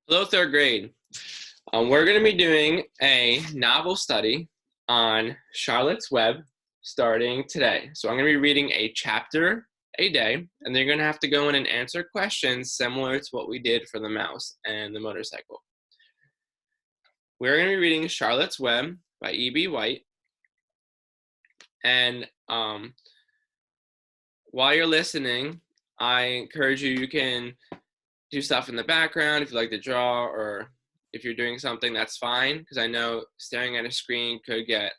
Hello, third grade. We're going to be doing a novel study on Charlotte's Web starting today. So I'm going to be reading a chapter a day, and they're going to have to go in and answer questions similar to what we did for the mouse and the motorcycle. We're going to be reading Charlotte's Web by E.B. White. And while you're listening, I encourage you can do stuff in the background if you like to draw, or if you're doing something, that's fine, because I know staring at a screen could get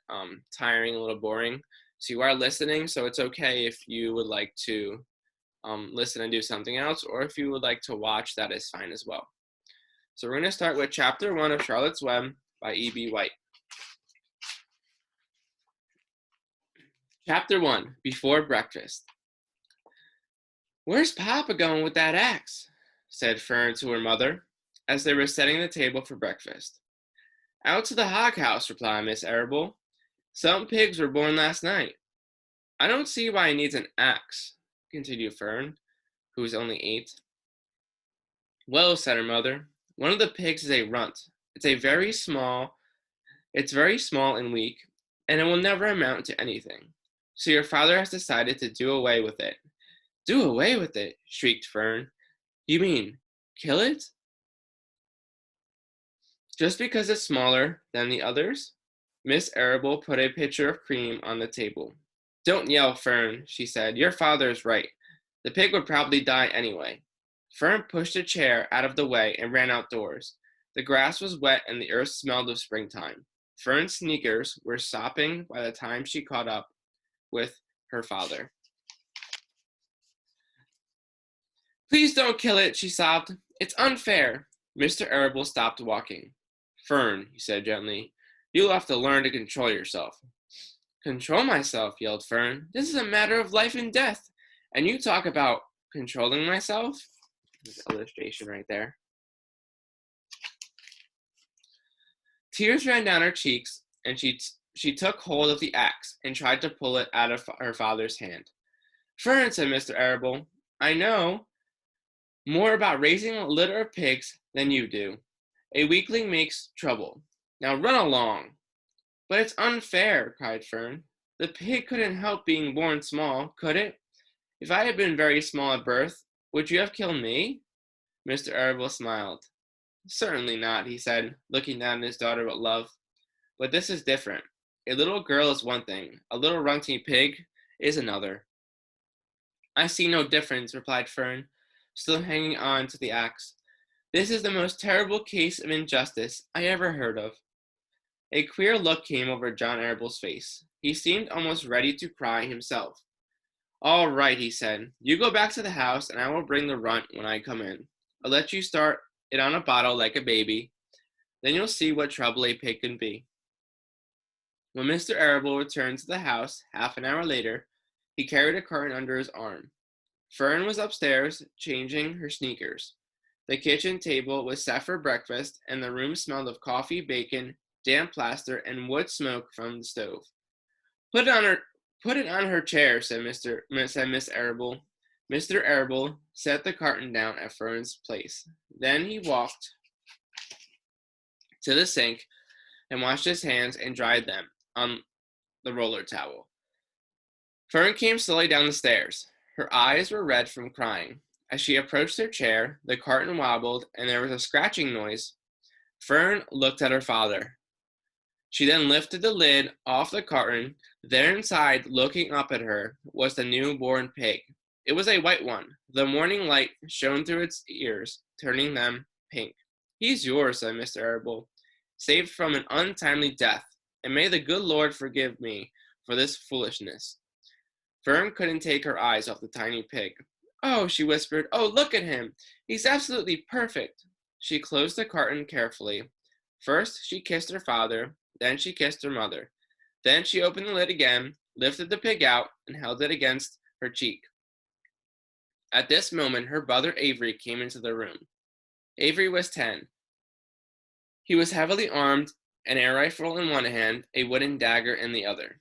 tiring, a little boring. So you are listening, so it's okay if you would like to listen and do something else, or if you would like to watch, that is fine as well. So we're going to start with Chapter 1 of Charlotte's Web by E.B. White. Chapter 1, Before Breakfast. "Where's Papa going with that axe?" said Fern to her mother, as they were setting the table for breakfast. "Out to the hog house," replied Miss Arable. "Some pigs were born last night." "I don't see why he needs an axe," continued Fern, who was only 8. "Well," said her mother, "one of the pigs is a runt. It's very small and weak, and it will never amount to anything. So your father has decided to do away with it." "Do away with it?" shrieked Fern. "You mean kill it? Just because it's smaller than the others?" Miss Arable put a pitcher of cream on the table. "Don't yell, Fern," she said. "Your father is right. The pig would probably die anyway." Fern pushed a chair out of the way and ran outdoors. The grass was wet and the earth smelled of springtime. Fern's sneakers were sopping by the time she caught up with her father. "Please don't kill it," she sobbed. "It's unfair." Mr. Arable stopped walking. "Fern," he said gently, "you'll have to learn to control yourself." "Control myself?" yelled Fern. "This is a matter of life and death, and you talk about controlling myself?" There's an illustration right there. Tears ran down her cheeks, and she took hold of the axe and tried to pull it out of her father's hand. "Fern," said Mr. Arable, "I know more about raising a litter of pigs than you do. A weakling makes trouble. Now run along." "But it's unfair," cried Fern. "The pig couldn't help being born small, could it? If I had been very small at birth, would you have killed me?" Mr. Arable smiled. "Certainly not," he said, looking down at his daughter with love. "But this is different. A little girl is one thing, a little runty pig is another." "I see no difference," replied Fern, still hanging on to the axe. "This is the most terrible case of injustice I ever heard of." A queer look came over John Arable's face. He seemed almost ready to cry himself. "All right," he said. "You go back to the house, and I will bring the runt when I come in. I'll let you start it on a bottle like a baby. Then you'll see what trouble a pig can be." When Mr. Arable returned to the house half an hour later, he carried a carton under his arm. Fern was upstairs, changing her sneakers. The kitchen table was set for breakfast, and the room smelled of coffee, bacon, damp plaster, and wood smoke from the stove. Put it on her chair," said Miss Arable. Mr. Arable set the carton down at Fern's place. Then he walked to the sink and washed his hands and dried them on the roller towel. Fern came slowly down the stairs. Her eyes were red from crying. As she approached her chair, the carton wobbled and there was a scratching noise. Fern looked at her father. She then lifted the lid off the carton. There inside, looking up at her, was the newborn pig. It was a white one. The morning light shone through its ears, turning them pink. "He's yours," said Mr. Arable, "saved from an untimely death, and may the good Lord forgive me for this foolishness." Fern couldn't take her eyes off the tiny pig. "Oh," she whispered, "oh, look at him. He's absolutely perfect." She closed the carton carefully. First, she kissed her father, then she kissed her mother. Then she opened the lid again, lifted the pig out, and held it against her cheek. At this moment, her brother Avery came into the room. Avery was 10. He was heavily armed, an air rifle in one hand, a wooden dagger in the other.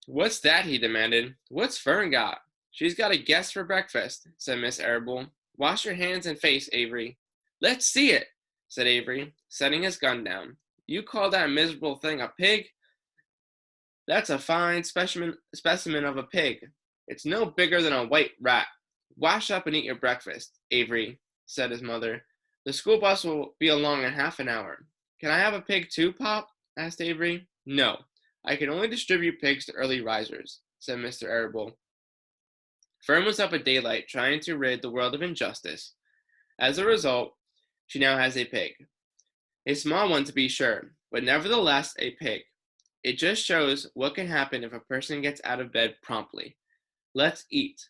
"What's that?" he demanded. "What's Fern got?" "She's got a guest for breakfast," said Miss Arable. "Wash your hands and face, Avery." "Let's see it." said Avery, setting his gun down. You call that miserable thing a pig? That's a fine specimen of a pig. It's no bigger than a white rat. Wash up and eat your breakfast, Avery, said his mother. The school bus will be along in half an hour. Can I have a pig too, Pop? Asked Avery. No, I can only distribute pigs to early risers, said Mr. Arable. Fern was up at daylight trying to rid the world of injustice. As a result, she now has a pig. A small one to be sure, but nevertheless a pig. It just shows what can happen if a person gets out of bed promptly. Let's eat.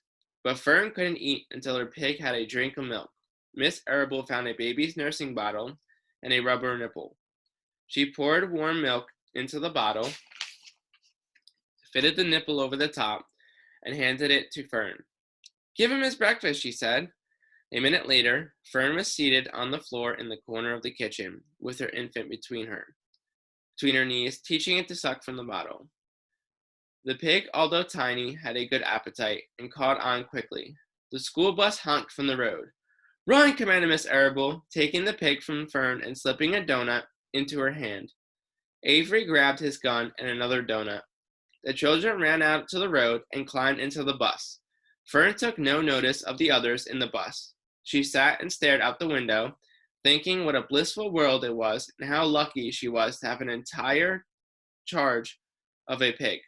But Fern couldn't eat until her pig had a drink of milk. Miss Arable found a baby's nursing bottle and a rubber nipple. She poured warm milk into the bottle, fitted the nipple over the top, and handed it to Fern. Give him his breakfast, she said. A minute later, Fern was seated on the floor in the corner of the kitchen, with her infant between her knees, teaching it to suck from the bottle. The pig, although tiny, had a good appetite and caught on quickly. The school bus honked from the road. Run, commanded Miss Arable, taking the pig from Fern and slipping a donut into her hand. Avery grabbed his gun and another donut. The children ran out to the road and climbed into the bus. Fern took no notice of the others in the bus. She sat and stared out the window, thinking what a blissful world it was and how lucky she was to have an entire charge of a pig.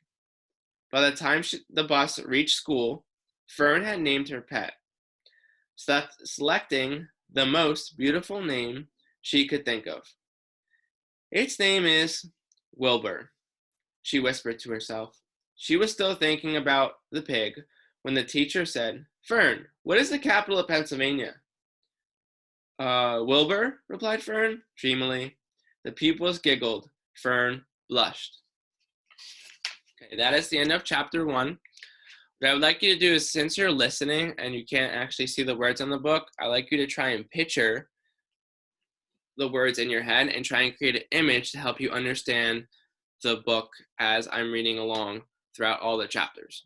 By the time the bus reached school, Fern had named her pet, selecting the most beautiful name she could think of. Its name is Wilbur, she whispered to herself. She was still thinking about the pig when the teacher said, Fern, what is the capital of Pennsylvania? Wilbur, replied Fern, dreamily. The pupils giggled. Fern blushed. Okay, that is the end of chapter 1. What I would like you to do is, since you're listening and you can't actually see the words on the book, I'd like you to try and picture the words in your head and try and create an image to help you understand the book as I'm reading along throughout all the chapters.